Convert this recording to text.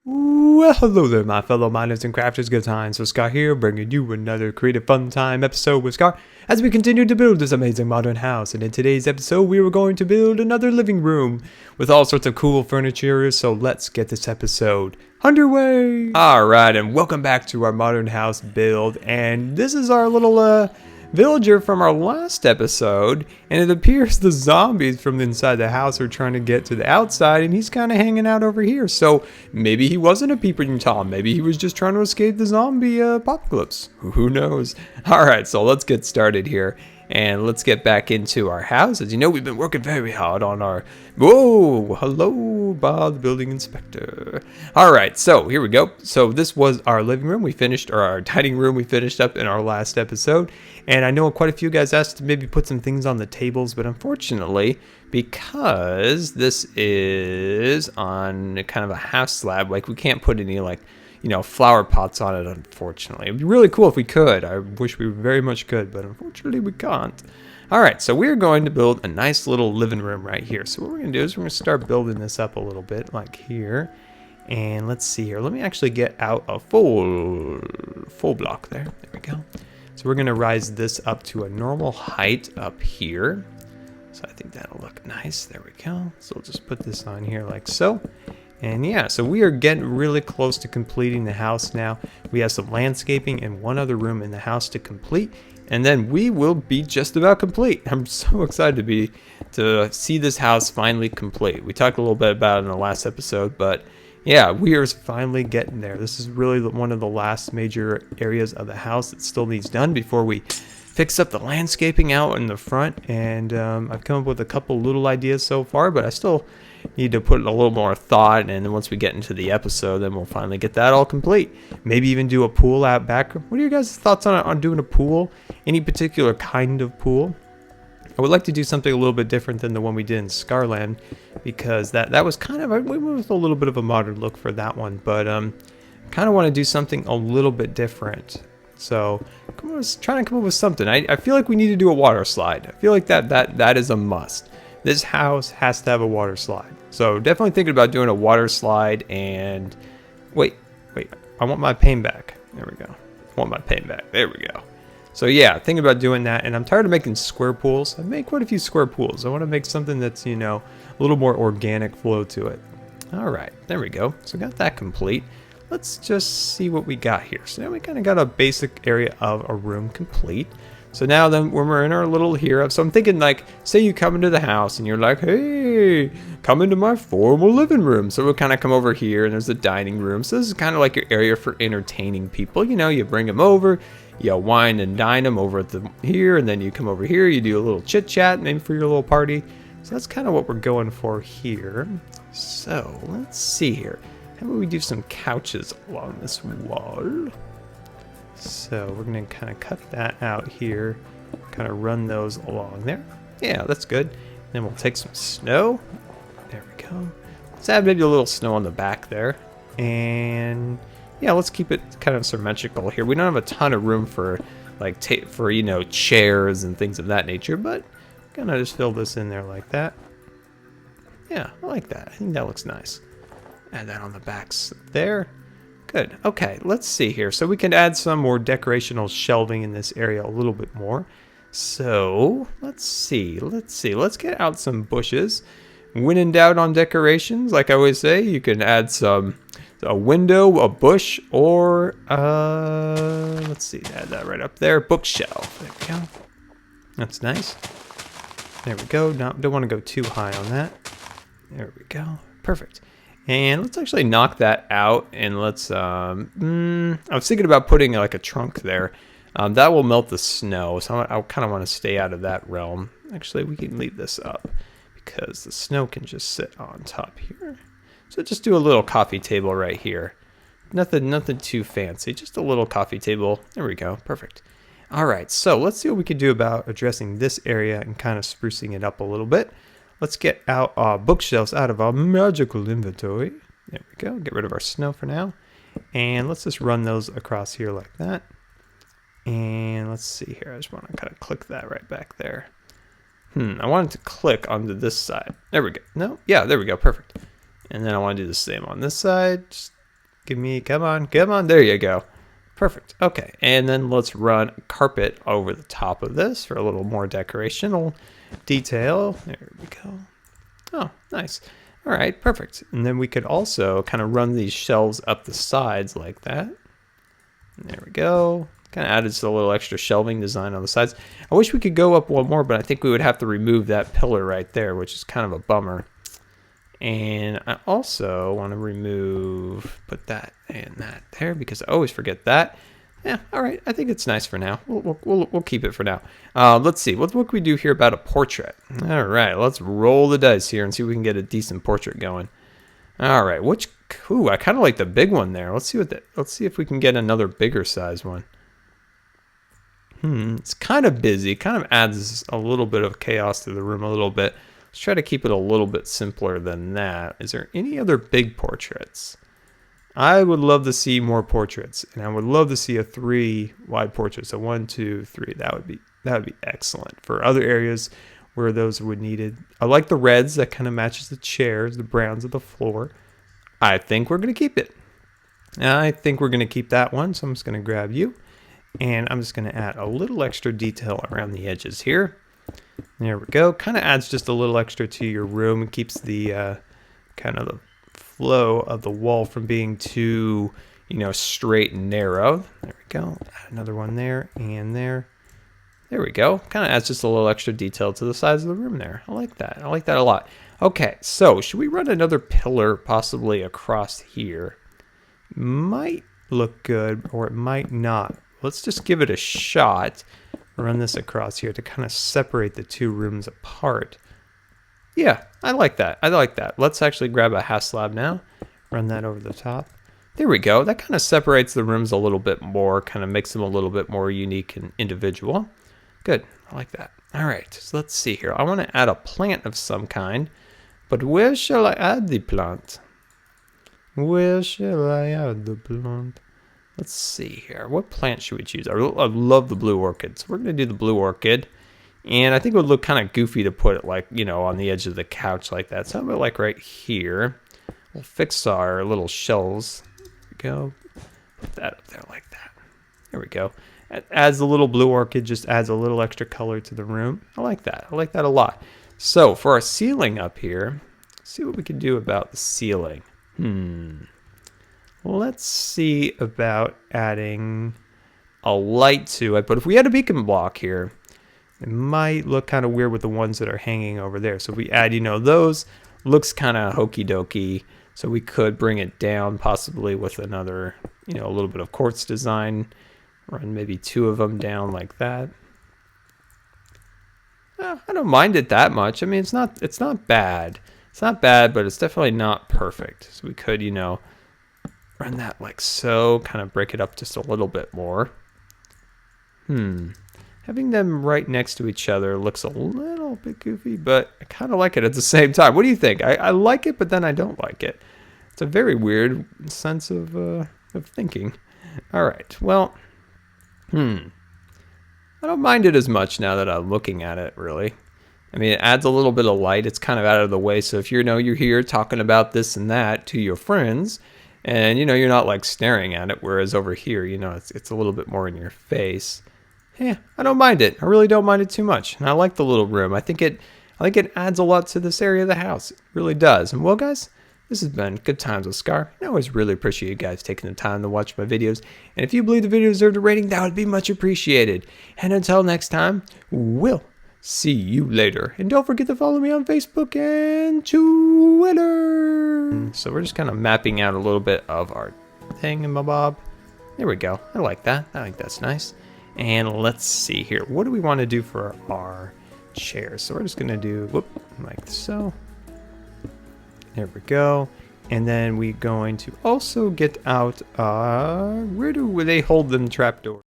Well, hello there, my fellow miners and crafters. GoodTimesWithScar here, bringing you another creative fun time episode with Scar as we continue to build this amazing modern house. And in today's episode, we were going to build another living room with all sorts of cool furniture. So let's get this episode underway. Alright, and welcome back to our modern house build. And this is our little villager from our last episode, and it appears the zombies from inside the house are trying to get to the outside, and he's kind of hanging out over here. So maybe he wasn't a peeping Tom. Maybe he was just trying to escape the zombie apocalypse. Who knows? All right, so let's get started here. And let's get back into our house. As you know, we've been working very hard on our... Whoa! Hello, Bob, the building inspector. Alright, so here we go. So this was our living room. We finished, or our dining room we finished up in our last episode. And I know quite a few guys asked to maybe put some things on the tables. But unfortunately, because this is on kind of a half slab, like we can't put any flower pots on it, unfortunately. It'd be really cool if we could. I wish we very much could, but unfortunately we can't. Alright, so we're going to build a nice little living room right here. So what we're going to do is we're going to start building this up a little bit, like here. And let's see here. Let me actually get out a full block there. There we go. So we're going to rise this up to a normal height up here. So I think that'll look nice. There we go. So we'll just put this on here like so. And yeah, so we are getting really close to completing the house now. We have some landscaping and one other room in the house to complete. And then we will be just about complete. I'm so excited to see this house finally complete. We talked a little bit about it in the last episode, but yeah, we are finally getting there. This is really one of the last major areas of the house that still needs done before we fix up the landscaping out in the front. And I've come up with a couple little ideas so far, but I still need to put a little more thought, and then once we get into the episode, then we'll finally get that all complete. Maybe even do a pool out back. What are your guys' thoughts on doing a pool? Any particular kind of pool? I would like to do something a little bit different than the one we did in Scarland, because that was kind of, we went with a little bit of a modern look for that one, but kind of want to do something a little bit different. So I was trying to come up with something. I feel like we need to do a water slide. I feel like that is a must. This house has to have a water slide. So definitely thinking about doing a water slide. And wait, I want my paint back. There we go. I want my paint back. There we go. So yeah, thinking about doing that. And I'm tired of making square pools. I've made quite a few square pools. I want to make something that's, a little more organic flow to it. All right, there we go. So got that complete. Let's just see what we got here. So now we kind of got a basic area of a room complete. So now then when we're in our little here, so I'm thinking like, say you come into the house and you're like, hey, come into my formal living room. So we'll kind of come over here and there's the dining room. So this is kind of like your area for entertaining people. You bring them over, you wine and dine them over at here, and then you come over here, you do a little chit chat maybe for your little party. So that's kind of what we're going for here. So let's see here. How about we do some couches along this wall? So we're going to kind of cut that out here, kind of run those along there. Yeah, that's good. Then we'll take some snow. There we go. Let's add maybe a little snow on the back there. And yeah, let's keep it kind of symmetrical here. We don't have a ton of room for chairs and things of that nature, but kind of just fill this in there like that. Yeah, I like that. I think that looks nice. Add that on the backs there. Good. Okay, let's see here. So we can add some more decorational shelving in this area a little bit more. So let's see. Let's get out some bushes. When in doubt on decorations, like I always say, you can add a window, a bush, or let's see, add that right up there. Bookshelf. There we go. That's nice. There we go. Now, don't want to go too high on that. There we go. Perfect. And let's actually knock that out, and let's, I was thinking about putting like a trunk there. That will melt the snow, so I kind of want to stay out of that realm. Actually, we can leave this up because the snow can just sit on top here. So just do a little coffee table right here. Nothing too fancy, just a little coffee table. There we go, perfect. All right, so let's see what we can do about addressing this area and kind of sprucing it up a little bit. Let's get out our bookshelves out of our magical inventory. There we go. Get rid of our snow for now. And let's just run those across here like that. And let's see here. I just want to kind of click that right back there. I wanted to click onto this side. There we go. No? Yeah, there we go. Perfect. And then I want to do the same on this side. Just Look at me. Come on. Come on. There you go. Perfect. Okay. And then let's run carpet over the top of this for a little more decorational detail. There we go. Oh, nice. All right. Perfect. And then we could also kind of run these shelves up the sides like that. There we go. Kind of added just a little extra shelving design on the sides. I wish we could go up one more, but I think we would have to remove that pillar right there, which is kind of a bummer. And I also want to put that and that there because I always forget that. Yeah, all right. I think it's nice for now. We'll keep it for now. Let's see. What can we do here about a portrait? All right, let's roll the dice here and see if we can get a decent portrait going. All right, ooh, I kind of like the big one there. Let's see if we can get another bigger size one. It's kind of busy. Kind of adds a little bit of chaos to the room a little bit. Let's try to keep it a little bit simpler than that. Is there any other big portraits? I would love to see more portraits, and I would love to see a 3 wide portrait. So 1, 2, 3. That would be excellent for other areas where those would needed. I like the reds that kind of matches the chairs, the browns of the floor. I think we're gonna keep it. I think we're gonna keep that one. So I'm just gonna grab you, and I'm just gonna add a little extra detail around the edges here. There we go. Kind of adds just a little extra to your room and keeps the kind of the flow of the wall from being too, straight and narrow. There we go. Add another one there and there. There we go. Kind of adds just a little extra detail to the size of the room there. I like that. I like that a lot. Okay, so should we run another pillar possibly across here? Might look good or it might not. Let's just give it a shot. Run this across here to kind of separate the two rooms apart. Yeah, I like that. I like that. Let's actually grab a half slab now. Run that over the top. There we go. That kind of separates the rooms a little bit more, kind of makes them a little bit more unique and individual. Good. I like that. All right, so let's see here. I want to add a plant of some kind, but where shall I add the plant? Where shall I add the plant? Let's see here. What plant should we choose? I love the blue orchids. We're going to do the blue orchid. And I think it would look kind of goofy to put it like, on the edge of the couch like that. So I'm like right here. We'll fix our little shelves. There we go. Put that up there like that. There we go. It adds the little blue orchid, just adds a little extra color to the room. I like that. I like that a lot. So for our ceiling up here, let's see what we can do about the ceiling. Let's see about adding a light to it. But if we had a beacon block here, it might look kind of weird with the ones that are hanging over there. So if we add, those, looks kind of hokey dokey. So we could bring it down possibly with another, a little bit of quartz design. Run maybe 2 of them down like that. I don't mind it that much. I mean, it's not bad. It's not bad, but it's definitely not perfect. So we could, run that like so, kind of break it up just a little bit more. Having them right next to each other looks a little bit goofy, but I kind of like it at the same time. What do you think? I like it, but then I don't like it. It's a very weird sense of thinking. All right, well, I don't mind it as much now that I'm looking at it, really. I mean, it adds a little bit of light. It's kind of out of the way. So if you're here talking about this and that to your friends, and you're not like staring at it, whereas over here, it's a little bit more in your face. Yeah, I don't mind it. I really don't mind it too much. And I like the little room. I think it adds a lot to this area of the house. It really does. And well, guys, this has been Good Times with Scar. I always really appreciate you guys taking the time to watch my videos. And if you believe the video deserved a rating, that would be much appreciated. And until next time, we'll see you later. And don't forget to follow me on Facebook and Twitter. So we're just kind of mapping out a little bit of our thingamabob. There we go. I like that. I think that's nice. And let's see here. What do we want to do for our chairs? So we're just going to do, like so. There we go. And then we're going to also get out, where do they hold them trapdoors?